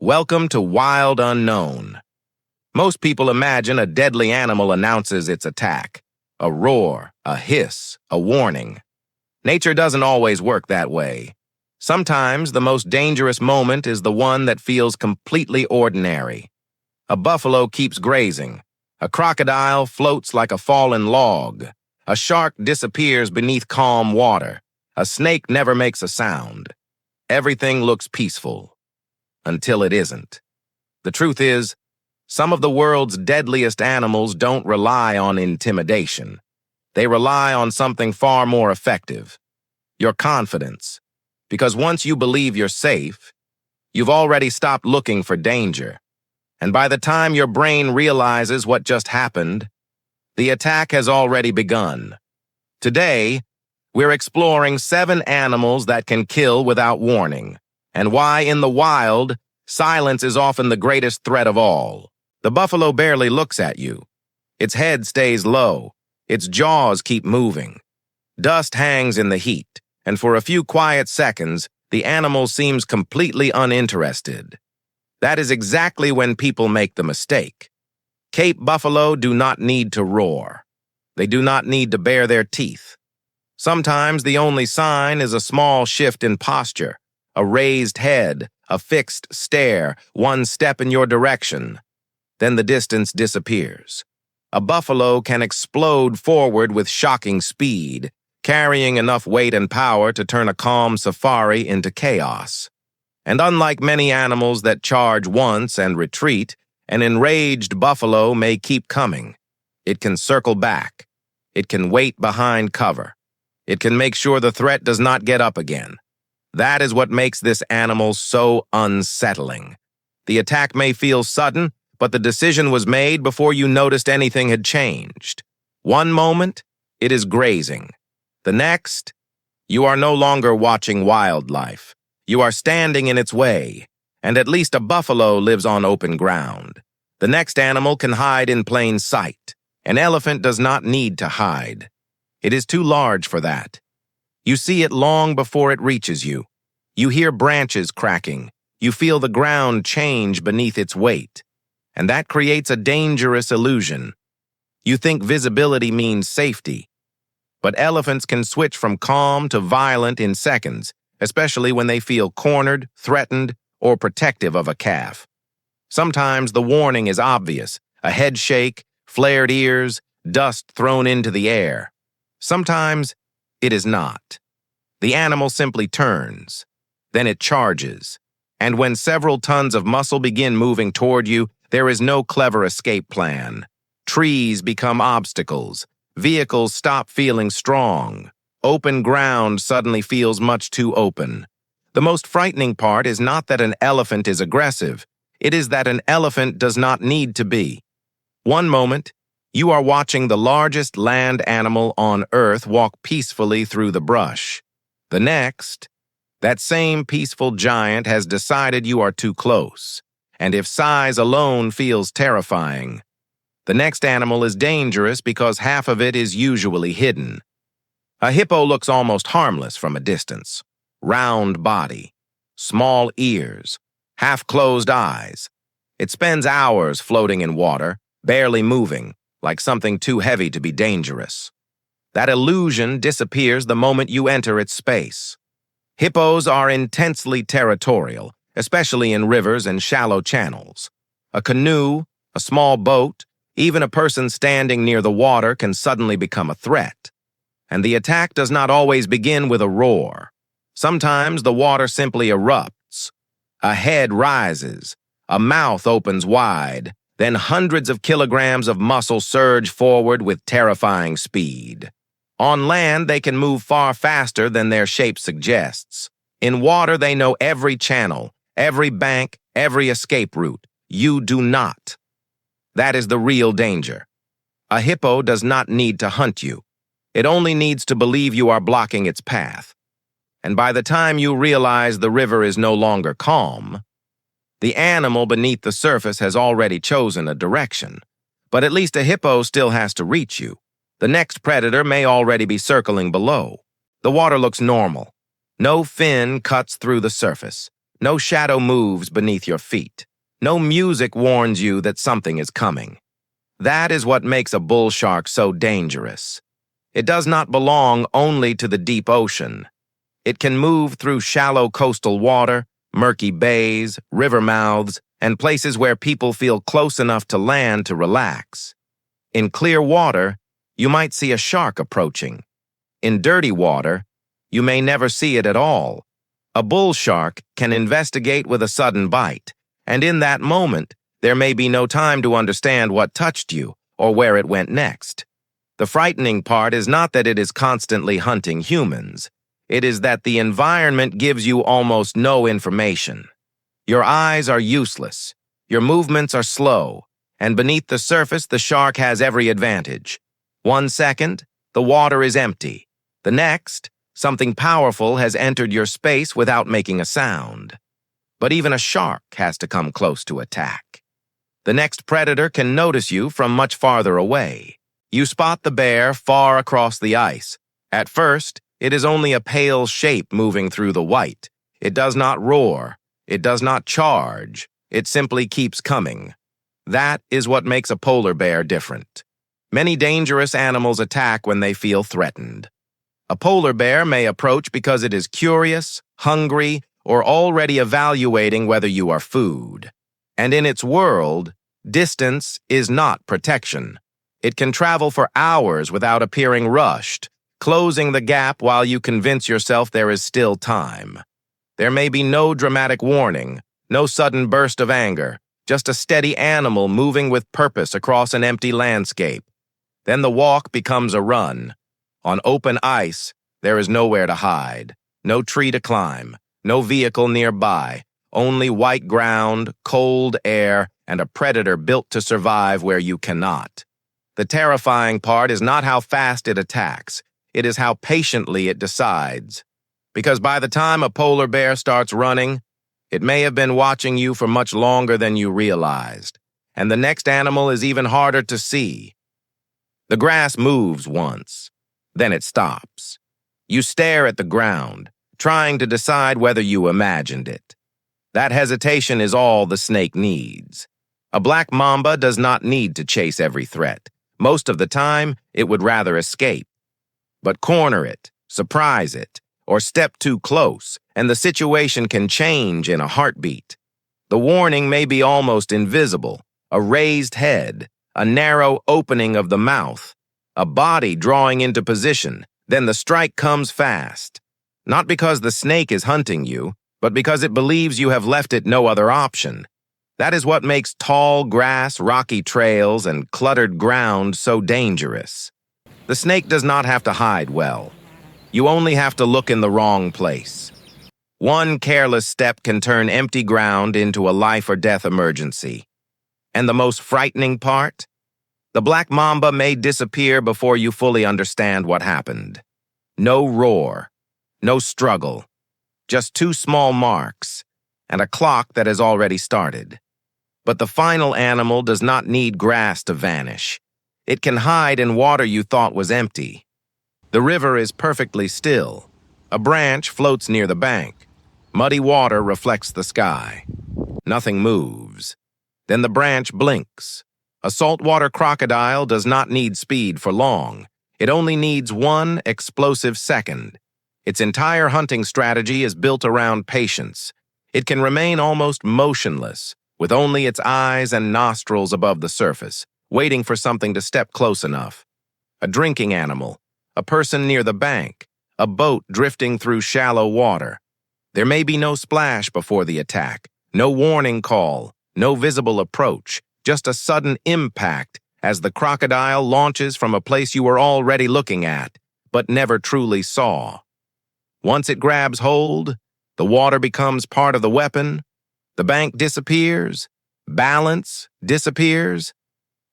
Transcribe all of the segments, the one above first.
Welcome to Wild Unknown. Most people imagine a deadly animal announces its attack. A roar, a hiss, a warning. Nature doesn't always work that way. Sometimes the most dangerous moment is the one that feels completely ordinary. A buffalo keeps grazing. A crocodile floats like a fallen log. A shark disappears beneath calm water. A snake never makes a sound. Everything looks peaceful. Until it isn't. The truth is, some of the world's deadliest animals don't rely on intimidation. They rely on something far more effective. Your confidence. Because once you believe you're safe, you've already stopped looking for danger. And by the time your brain realizes what just happened, the attack has already begun. Today, we're exploring 7 animals that can kill without warning, and why in the wild, silence is often the greatest threat of all. The buffalo barely looks at you. Its head stays low. Its jaws keep moving. Dust hangs in the heat, and for a few quiet seconds, the animal seems completely uninterested. That is exactly when people make the mistake. Cape buffalo do not need to roar. They do not need to bare their teeth. Sometimes the only sign is a small shift in posture, a raised head, a fixed stare, one step in your direction. Then the distance disappears. A buffalo can explode forward with shocking speed, carrying enough weight and power to turn a calm safari into chaos. And unlike many animals that charge once and retreat, an enraged buffalo may keep coming. It can circle back. It can wait behind cover. It can make sure the threat does not get up again. That is what makes this animal so unsettling. The attack may feel sudden, but the decision was made before you noticed anything had changed. One moment, it is grazing. The next, you are no longer watching wildlife. You are standing in its way, and at least a buffalo lives on open ground. The next animal can hide in plain sight. An elephant does not need to hide. It is too large for that. You see it long before it reaches you. You hear branches cracking. You feel the ground change beneath its weight. And that creates a dangerous illusion. You think visibility means safety. But elephants can switch from calm to violent in seconds, especially when they feel cornered, threatened, or protective of a calf. Sometimes the warning is obvious: a head shake, flared ears, dust thrown into the air. Sometimes it is not. The animal simply turns. Then it charges. And when several tons of muscle begin moving toward you, there is no clever escape plan. Trees become obstacles. Vehicles stop feeling strong. Open ground suddenly feels much too open. The most frightening part is not that an elephant is aggressive. It is that an elephant does not need to be. One moment, you are watching the largest land animal on Earth walk peacefully through the brush. The next, that same peaceful giant has decided you are too close. And if size alone feels terrifying, the next animal is dangerous because half of it is usually hidden. A hippo looks almost harmless from a distance. Round body, small ears, half-closed eyes. It spends hours floating in water, barely moving, like something too heavy to be dangerous. That illusion disappears the moment you enter its space. Hippos are intensely territorial, especially in rivers and shallow channels. A canoe, a small boat, even a person standing near the water can suddenly become a threat. And the attack does not always begin with a roar. Sometimes the water simply erupts. A head rises, a mouth opens wide, then hundreds of kilograms of muscle surge forward with terrifying speed. On land, they can move far faster than their shape suggests. In water, they know every channel, every bank, every escape route. You do not. That is the real danger. A hippo does not need to hunt you. It only needs to believe you are blocking its path. And by the time you realize the river is no longer calm, the animal beneath the surface has already chosen a direction. But at least a hippo still has to reach you. The next predator may already be circling below. The water looks normal. No fin cuts through the surface. No shadow moves beneath your feet. No music warns you that something is coming. That is what makes a bull shark so dangerous. It does not belong only to the deep ocean. It can move through shallow coastal water, murky bays, river mouths, and places where people feel close enough to land to relax. In clear water, you might see a shark approaching. In dirty water, you may never see it at all. A bull shark can investigate with a sudden bite, and in that moment, there may be no time to understand what touched you or where it went next. The frightening part is not that it is constantly hunting humans. It is that the environment gives you almost no information. Your eyes are useless, your movements are slow, and beneath the surface the shark has every advantage. 1 second, the water is empty. The next, something powerful has entered your space without making a sound. But even a shark has to come close to attack. The next predator can notice you from much farther away. You spot the bear far across the ice. At first, it is only a pale shape moving through the white. It does not roar. It does not charge. It simply keeps coming. That is what makes a polar bear different. Many dangerous animals attack when they feel threatened. A polar bear may approach because it is curious, hungry, or already evaluating whether you are food. And in its world, distance is not protection. It can travel for hours without appearing rushed, closing the gap while you convince yourself there is still time. There may be no dramatic warning, no sudden burst of anger, just a steady animal moving with purpose across an empty landscape. Then the walk becomes a run. On open ice, there is nowhere to hide, no tree to climb, no vehicle nearby, only white ground, cold air, and a predator built to survive where you cannot. The terrifying part is not how fast it attacks, it is how patiently it decides. Because by the time a polar bear starts running, it may have been watching you for much longer than you realized, and the next animal is even harder to see. The grass moves once, then it stops. You stare at the ground, trying to decide whether you imagined it. That hesitation is all the snake needs. A black mamba does not need to chase every threat. Most of the time, it would rather escape. But corner it, surprise it, or step too close, and the situation can change in a heartbeat. The warning may be almost invisible, a raised head, a narrow opening of the mouth, a body drawing into position, then the strike comes fast. Not because the snake is hunting you, but because it believes you have left it no other option. That is what makes tall grass, rocky trails, and cluttered ground so dangerous. The snake does not have to hide well. You only have to look in the wrong place. One careless step can turn empty ground into a life or death emergency. And the most frightening part? The black mamba may disappear before you fully understand what happened. No roar, no struggle, just 2 small marks, and a clock that has already started. But the final animal does not need grass to vanish. It can hide in water you thought was empty. The river is perfectly still. A branch floats near the bank. Muddy water reflects the sky. Nothing moves. Then the branch blinks. A saltwater crocodile does not need speed for long. It only needs 1 explosive second. Its entire hunting strategy is built around patience. It can remain almost motionless, with only its eyes and nostrils above the surface, waiting for something to step close enough. A drinking animal, a person near the bank, a boat drifting through shallow water. There may be no splash before the attack, no warning call, no visible approach, just a sudden impact as the crocodile launches from a place you were already looking at, but never truly saw. Once it grabs hold, the water becomes part of the weapon, the bank disappears, balance disappears,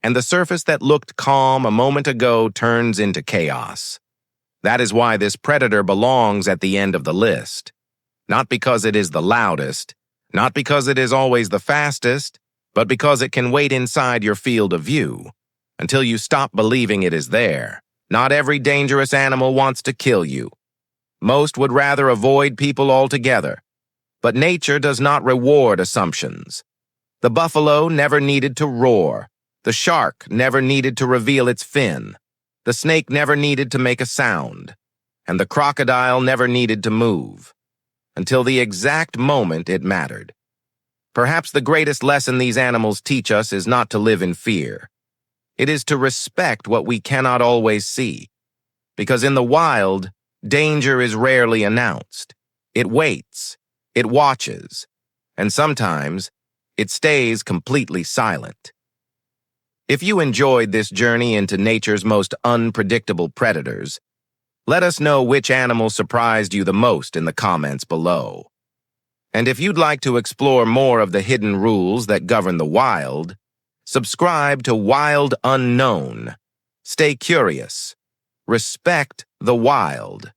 and the surface that looked calm a moment ago turns into chaos. That is why this predator belongs at the end of the list. Not because it is the loudest, not because it is always the fastest, but because it can wait inside your field of view until you stop believing it is there. Not every dangerous animal wants to kill you. Most would rather avoid people altogether. But nature does not reward assumptions. The buffalo never needed to roar. The shark never needed to reveal its fin. The snake never needed to make a sound. And the crocodile never needed to move. Until the exact moment it mattered. Perhaps the greatest lesson these animals teach us is not to live in fear. It is to respect what we cannot always see. Because in the wild, danger is rarely announced. It waits, it watches, and sometimes it stays completely silent. If you enjoyed this journey into nature's most unpredictable predators, let us know which animal surprised you the most in the comments below. And if you'd like to explore more of the hidden rules that govern the wild, subscribe to Wild Unknown. Stay curious. Respect the wild.